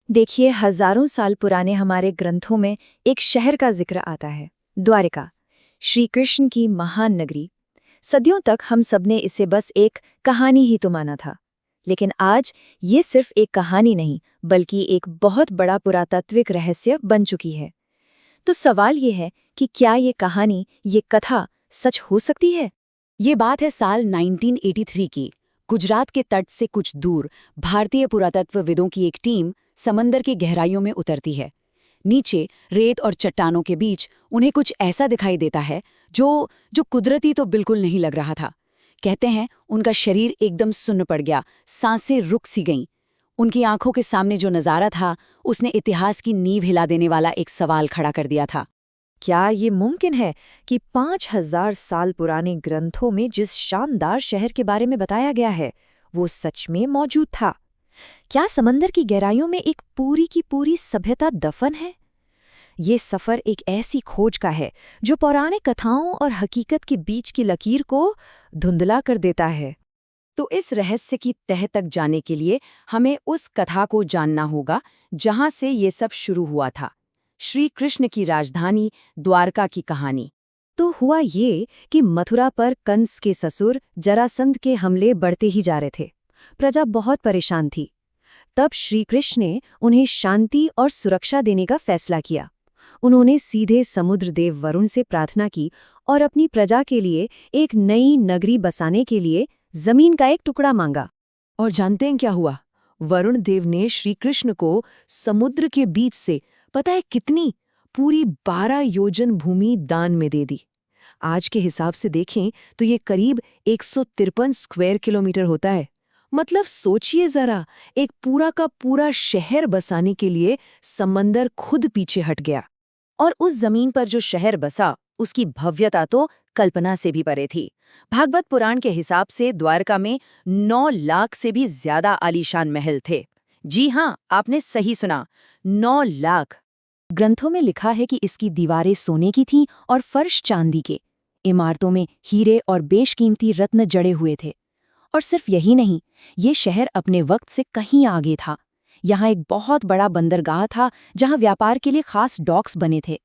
देखिए, हजारों साल पुराने हमारे ग्रंथों में एक शहर का जिक्र आता है, द्वारिका, श्री कृष्ण की महान नगरी। सदियों तक हम सबने इसे बस एक कहानी ही तो माना था। लेकिन आज ये सिर्फ एक कहानी नहीं, बल्कि एक बहुत बड़ा पुरातात्विक रहस्य बन चुकी है। तो सवाल ये है कि क्या ये कहानी, ये कथा सच हो सकती है? ये बात है साल 1983 की। गुजरात के तट से कुछ दूर भारतीय पुरातत्वविदों की एक टीम समंदर की गहराइयों में उतरती है। नीचे रेत और चट्टानों के बीच उन्हें कुछ ऐसा दिखाई देता है जो जो कुदरती तो बिल्कुल नहीं लग रहा था। कहते हैं उनका शरीर एकदम सुन्न पड़ गया, सांसें रुक सी गईं। उनकी आंखों के सामने जो नज़ारा था उसने इतिहास की नींव हिला देने वाला एक सवाल खड़ा कर दिया था। क्या ये मुमकिन है कि 5000 साल पुराने ग्रंथों में जिस शानदार शहर के बारे में बताया गया है, वो सच में मौजूद था? क्या समंदर की गहराइयों में एक पूरी की पूरी सभ्यता दफन है? ये सफर एक ऐसी खोज का है जो पौराणिक कथाओं और हकीकत के बीच की लकीर को धुंधला कर देता है। तो इस रहस्य की तह तक जाने के लिए हमें उस कथा को जानना होगा जहां से ये सब शुरू हुआ था। श्री कृष्ण की राजधानी द्वारका की कहानी। तो हुआ ये कि मथुरा पर कंस के ससुर जरासंध के हमले बढ़ते ही जा रहे थे। प्रजा बहुत परेशान थी। तब श्री कृष्ण ने उन्हें शांति और सुरक्षा देने का फैसला किया। उन्होंने सीधे समुद्र देव वरुण से प्रार्थना की और अपनी प्रजा के लिए एक नई नगरी बसाने के लिए जमीन का एक टुकड़ा मांगा। और जानते हैं क्या हुआ? वरुण देव ने श्री कृष्ण को समुद्र के बीच से पता है कितनी, पूरी 12 योजन भूमि दान में दे दी। आज के हिसाब से देखें तो ये करीब 153 स्क्वायर किलोमीटर होता है। मतलब सोचिए जरा, एक पूरा का पूरा शहर बसाने के लिए समंदर खुद पीछे हट गया। और उस जमीन पर जो शहर बसा उसकी भव्यता तो कल्पना से भी परे थी। भागवत पुराण के हिसाब से द्वारका में 9 लाख से भी ज्यादा आलीशान महल थे। जी हाँ, आपने सही सुना, 9 लाख। ग्रंथों में लिखा है कि इसकी दीवारें सोने की थीं और फर्श चांदी के। इमारतों में हीरे और बेशकीमती रत्न जड़े हुए थे। और सिर्फ यही नहीं, ये शहर अपने वक्त से कहीं आगे था। यहाँ एक बहुत बड़ा बंदरगाह था जहाँ व्यापार के लिए खास डॉक्स बने थे।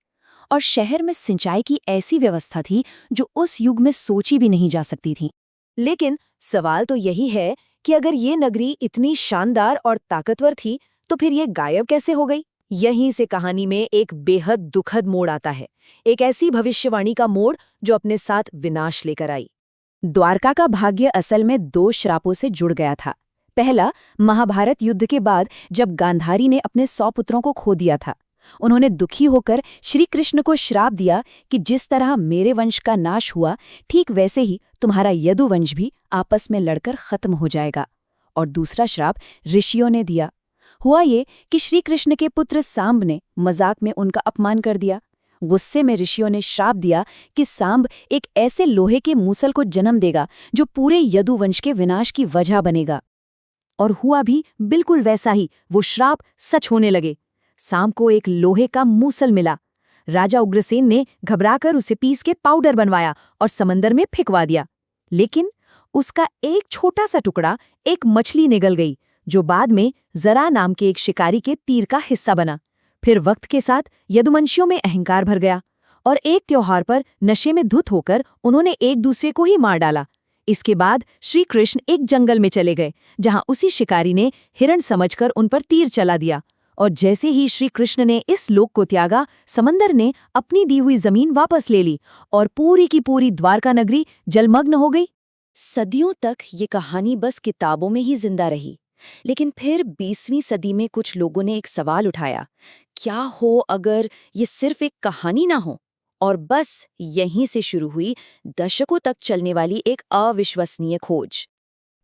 और शहर में सिंचाई की ऐसी व्यवस्था थी जो उस युग में सोची भी नहीं जा सकती थी। लेकिन सवाल तो यही है कि अगर ये नगरी इतनी शानदार और ताकतवर थी तो फिर ये गायब कैसे हो गई? यहीं से कहानी में एक बेहद दुखद मोड़ आता है। एक ऐसी भविष्यवाणी का मोड़ जो अपने साथ विनाश लेकर आई। द्वारका का भाग्य असल में 2 श्रापों से जुड़ गया था। पहला, महाभारत युद्ध के बाद जब गांधारी ने अपने 100 पुत्रों को खो दिया था। उन्होंने दुखी होकर श्री कृष्ण को श्राप दिया कि जिस तरह मेरे वंश का नाश हुआ, ठीक वैसे ही तुम्हारा यदुवंश भी आपस में लड़कर खत्म हो जाएगा। और दूसरा श्राप ऋषियों ने दिया। हुआ ये कि श्री कृष्ण के पुत्र सांब ने मजाक में उनका अपमान कर दिया। गुस्से में ऋषियों ने श्राप दिया कि सांब एक ऐसे लोहे के मूसल को जन्म देगा जो पूरे यदुवंश के विनाश की वजह बनेगा। और हुआ भी बिल्कुल वैसा ही। वो श्राप सच होने लगे। सांब को एक लोहे का मूसल मिला। राजा उग्रसेन ने घबराकर उसे पीस के पाउडर बनवाया और समंदर में फेंकवा दिया। लेकिन उसका एक छोटा सा टुकड़ा एक मछली निगल गई, जो बाद में जरा नाम के एक शिकारी के तीर का हिस्सा बना। फिर वक्त के साथ यदुवंशियों में अहंकार भर गया और एक त्योहार पर नशे में धुत होकर उन्होंने एक दूसरे को ही मार डाला। इसके बाद श्री कृष्ण एक जंगल में चले गए, जहां उसी शिकारी ने हिरण समझकर उन पर तीर चला दिया। और जैसे ही श्री कृष्ण ने इस लोक को त्यागा, समंदर ने अपनी दी हुई जमीन वापस ले ली और पूरी की पूरी द्वारका नगरी जलमग्न हो गई। सदियों तक ये कहानी बस किताबों में ही जिंदा रही। लेकिन फिर 20वीं सदी में कुछ लोगों ने एक सवाल उठाया, क्या हो अगर ये सिर्फ एक कहानी ना हो? और बस यहीं से शुरू हुई दशकों तक चलने वाली एक अविश्वसनीय खोज।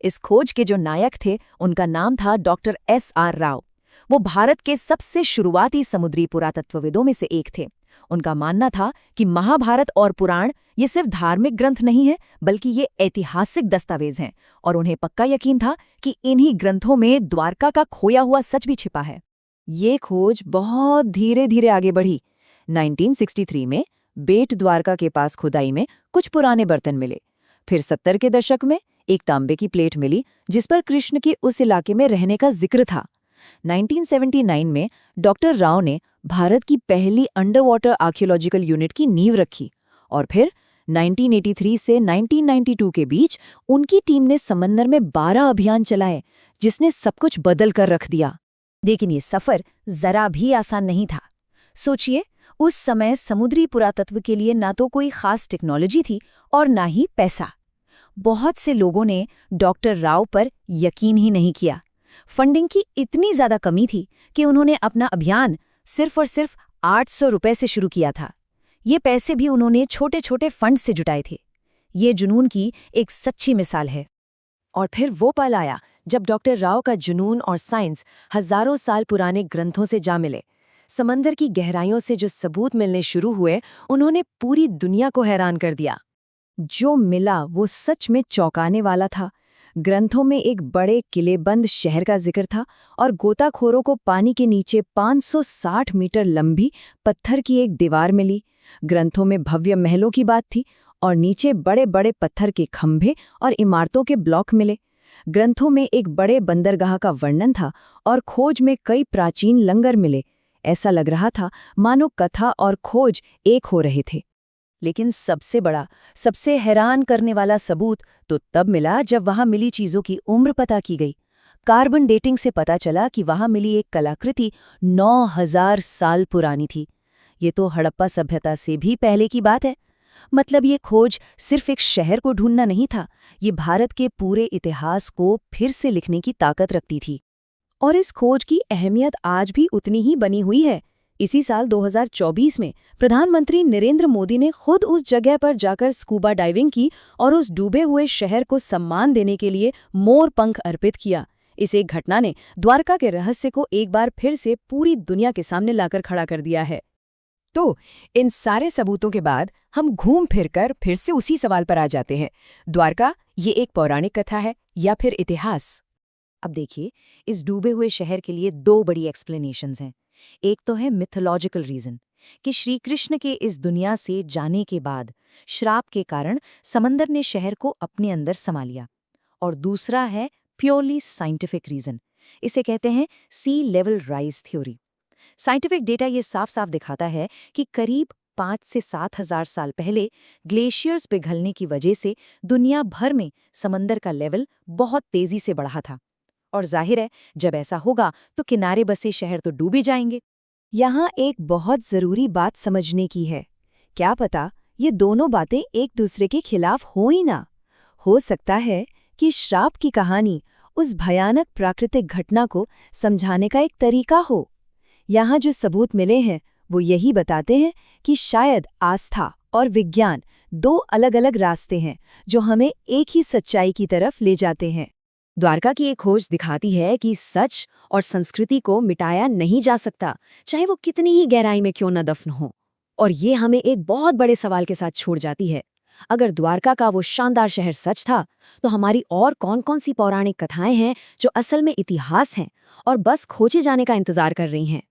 इस खोज के जो नायक थे, उनका नाम था डॉक्टर S.R. राव। वो भारत के सबसे शुरुआती समुद्री पुरातत्वविदों में से एक थे। उनका मानना था कि महाभारत और पुराण ये सिर्फ धार्मिक ग्रंथ नहीं है, बल्कि ये ऐतिहासिक दस्तावेज हैं। और उन्हें पक्का यकीन था कि इन्हीं ग्रंथों में द्वारका का खोया हुआ सच भी छिपा है। ये खोज बहुत धीरे धीरे आगे बढ़ी। 1963 में बेट द्वारका के पास खुदाई में कुछ पुराने बर्तन मिले। फिर 70 के दशक में एक तांबे की प्लेट मिली जिस पर कृष्ण के उस इलाके में रहने का जिक्र था। 1979 में डॉक्टर राव ने भारत की पहली अंडर वाटर आर्कियोलॉजिकल यूनिट की नींव रखी और फिर 1983 से 1992 के बीच उनकी टीम ने समंदर में 12 अभियान चलाए, जिसने सब कुछ बदल कर रख दिया। लेकिन ये सफर जरा भी आसान नहीं था। सोचिए, उस समय समुद्री पुरातत्व के लिए ना तो कोई खास टेक्नोलॉजी थी और ना ही पैसा। बहुत से लोगों ने डॉक्टर राव पर यकीन ही नहीं किया। फंडिंग की इतनी ज्यादा कमी थी कि उन्होंने अपना अभियान सिर्फ और सिर्फ 800 रुपए से शुरू किया था। ये पैसे भी उन्होंने छोटे छोटे फंड से जुटाए थे। ये जुनून की एक सच्ची मिसाल है। और फिर वो पल आया जब डॉक्टर राव का जुनून और साइंस हजारों साल पुराने ग्रंथों से जा मिले। समंदर की गहराइयों से जो सबूत मिलने शुरू हुए, उन्होंने पूरी दुनिया को हैरान कर दिया। जो मिला वो सच में चौंकाने वाला था। ग्रंथों में एक बड़े किलेबंद शहर का जिक्र था और गोताखोरों को पानी के नीचे 560 मीटर लंबी पत्थर की एक दीवार मिली। ग्रंथों में भव्य महलों की बात थी और नीचे बड़े बड़े पत्थर के खंभे और इमारतों के ब्लॉक मिले। ग्रंथों में एक बड़े बंदरगाह का वर्णन था और खोज में कई प्राचीन लंगर मिले। ऐसा लग रहा था मानो कथा और खोज एक हो रहे थे। लेकिन सबसे बड़ा, सबसे हैरान करने वाला सबूत तो तब मिला जब वहां मिली चीजों की उम्र पता की गई। कार्बन डेटिंग से पता चला कि वहां मिली एक कलाकृति 9000 साल पुरानी थी। ये तो हड़प्पा सभ्यता से भी पहले की बात है। मतलब ये खोज सिर्फ एक शहर को ढूंढना नहीं था, ये भारत के पूरे इतिहास को फिर से लिखने की ताकत रखती थी। और इस खोज की अहमियत आज भी उतनी ही बनी हुई है। इसी साल 2024 में प्रधानमंत्री नरेंद्र मोदी ने खुद उस जगह पर जाकर स्कूबा डाइविंग की और उस डूबे हुए शहर को सम्मान देने के लिए मोर पंख अर्पित किया। इस एक घटना ने द्वारका के रहस्य को एक बार फिर से पूरी दुनिया के सामने लाकर खड़ा कर दिया है। तो इन सारे सबूतों के बाद हम घूम फिरकर फिर से उसी सवाल पर आ जाते हैं, द्वारका ये एक पौराणिक कथा है या फिर इतिहास? अब देखिए, इस डूबे हुए शहर के लिए दो बड़ी एक्सप्लेनेशंस हैं। एक तो है मिथोलॉजिकल रीजन कि श्री कृष्ण के इस दुनिया से जाने के बाद श्राप के कारण समंदर ने शहर को अपने अंदर समा लिया। और दूसरा है प्योरली साइंटिफिक रीजन, इसे कहते हैं sea level rise theory. Scientific data ये साफ साफ दिखाता है कि करीब 5 से 7 हजार साल पहले ग्लेशियर्स पिघलने की वजह से दुनिया भर में समंदर का लेवल बहुत तेजी से बढ़ा था। और जाहिर है, जब ऐसा होगा तो किनारे बसे शहर तो डूबे जाएंगे। यहाँ एक बहुत जरूरी बात समझने की है। क्या पता ये दोनों बातें एक दूसरे के खिलाफ हो ही ना। हो सकता है कि श्राप की कहानी उस भयानक प्राकृतिक घटना को समझाने का एक तरीका हो। यहाँ जो सबूत मिले हैं वो यही बताते हैं कि शायद आस्था और विज्ञान दो अलग अलग रास्ते हैं जो हमें एक ही सच्चाई की तरफ ले जाते हैं। द्वारका की एक खोज दिखाती है कि सच और संस्कृति को मिटाया नहीं जा सकता, चाहे वो कितनी ही गहराई में क्यों न दफन हो। और ये हमें एक बहुत बड़े सवाल के साथ छोड़ जाती है। अगर द्वारका का वो शानदार शहर सच था, तो हमारी और कौन-कौन सी पौराणिक कथाएं हैं जो असल में इतिहास हैं और बस खोजे जाने का इंतजार कर रही हैं।